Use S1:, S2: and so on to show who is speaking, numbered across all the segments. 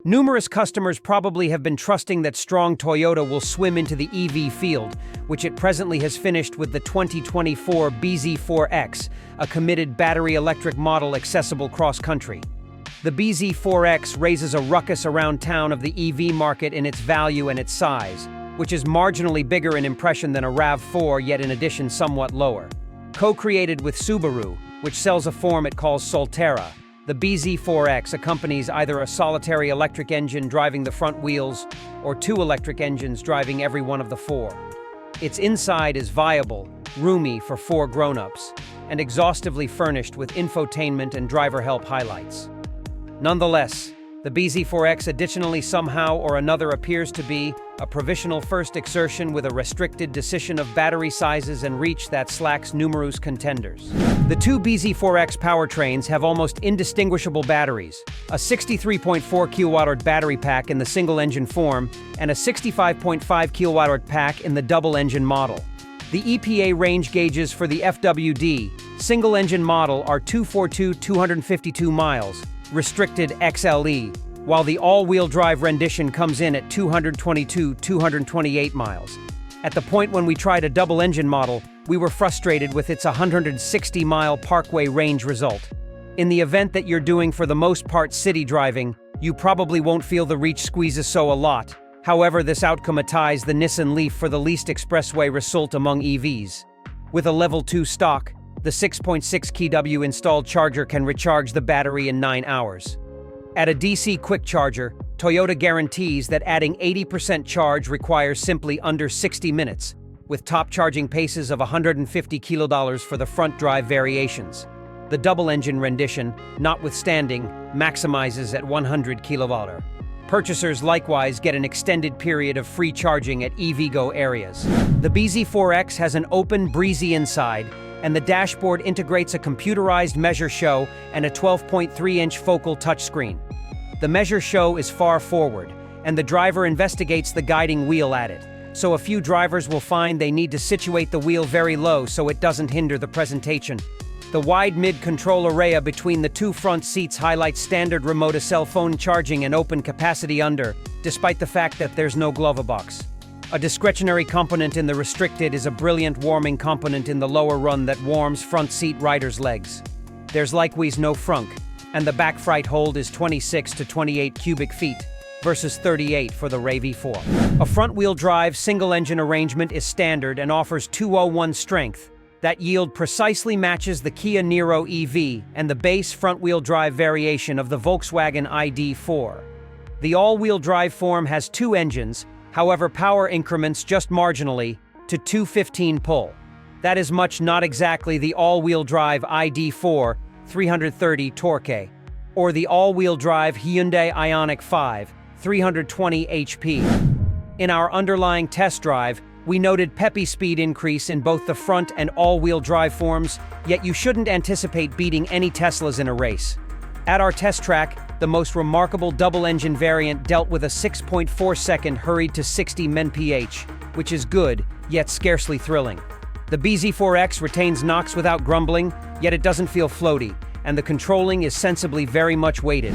S1: Numerous customers probably have been trusting that strong Toyota will swim into the EV field, which it presently has finished with the 2024 BZ4X, a committed battery electric model accessible cross-country. The BZ4X raises a ruckus around town of the EV market in its value and its size, which is marginally bigger in impression than a RAV4, yet in addition somewhat lower. Co-created with Subaru, which sells a form it calls Solterra, the BZ4X accompanies either a solitary electric engine driving the front wheels or two electric engines driving every one of the four. Its inside is viable, roomy for four grown-ups, and exhaustively furnished with infotainment and driver help highlights. Nonetheless, the BZ4X additionally somehow or another appears to be a provisional first exertion with a restricted decision of battery sizes and reach that slacks numerous contenders. The two BZ4X powertrains have almost indistinguishable batteries, a 63.4 kWh battery pack in the single-engine form and a 65.5 kWh pack in the double-engine model. The EPA range gauges for the FWD single-engine model are 242 miles, restricted XLE, while the all-wheel drive rendition comes in at 228 miles. At the point when we tried a double-engine model, we were frustrated with its 160-mile parkway range result. In the event that you're doing for the most part city driving, you probably won't feel the reach squeezes so a lot. However, this outcome ties the Nissan Leaf for the least expressway result among EVs. With a level 2 stock, the 6.6 kW installed charger can recharge the battery in 9 hours. At a DC quick charger, Toyota guarantees that adding 80% charge requires simply under 60 minutes, with top charging paces of $150 for the front drive variations. The double-engine rendition, notwithstanding, maximizes at 100 kWh. Purchasers likewise get an extended period of free charging at EVgo areas. The BZ4X has an open, breezy inside, and the dashboard integrates a computerized measure show and a 12.3-inch focal touchscreen. The measure show is far forward, and the driver investigates the guiding wheel at it, so a few drivers will find they need to situate the wheel very low so it doesn't hinder the presentation. The wide mid-control area between the two front seats highlights standard remote cell phone charging and open capacity under, despite the fact that there's no glove box. A discretionary component in the restricted is a brilliant warming component in the lower run that warms front seat riders' legs. There's likewise no frunk, and the back freight hold is 26 to 28 cubic feet, versus 38 for the RAV4. A front-wheel drive single-engine arrangement is standard and offers 201 strength. That yield precisely matches the Kia Niro EV and the base front-wheel drive variation of the Volkswagen ID.4. The all-wheel drive form has two engines, however power increments just marginally to 215 pull. That is not exactly the all-wheel drive ID.4 330 torque, or the all-wheel drive Hyundai Ioniq 5 320 HP. In our underlying test drive, we noted peppy speed increase in both the front and all-wheel drive forms, yet you shouldn't anticipate beating any Teslas in a race. At our test track, the most remarkable double-engine variant dealt with a 6.4-second hurried to 60 mph, which is good, yet scarcely thrilling. The BZ4X retains knocks without grumbling, yet it doesn't feel floaty, and the controlling is sensibly very much weighted.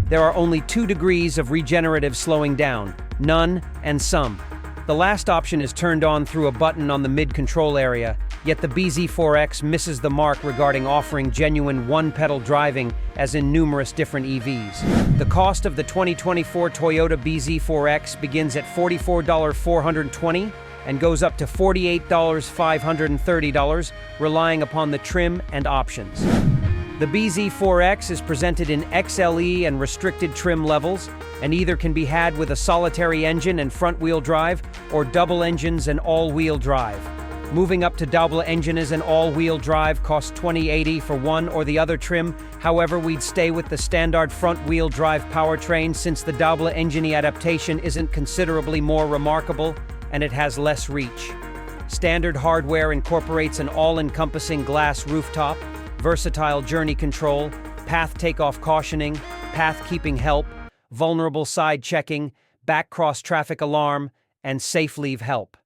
S1: There are only 2 degrees of regenerative slowing down, none and some. The last option is turned on through a button on the mid-control area, yet the BZ4X misses the mark regarding offering genuine one-pedal driving as in numerous different EVs. The cost of the 2024 Toyota BZ4X begins at $44,420 and goes up to $48,530, relying upon the trim and options. The BZ4X is presented in XLE and restricted trim levels, and either can be had with a solitary engine and front-wheel drive, or double engines and all-wheel drive. Moving up to double engines and all-wheel drive costs $20.80 for one or the other trim. However, we'd stay with the standard front-wheel drive powertrain since the double engine adaptation isn't considerably more remarkable and it has less reach. Standard hardware incorporates an all-encompassing glass rooftop, versatile journey control, path takeoff cautioning, path keeping help, vulnerable side checking, back cross traffic alarm, and safe leave help.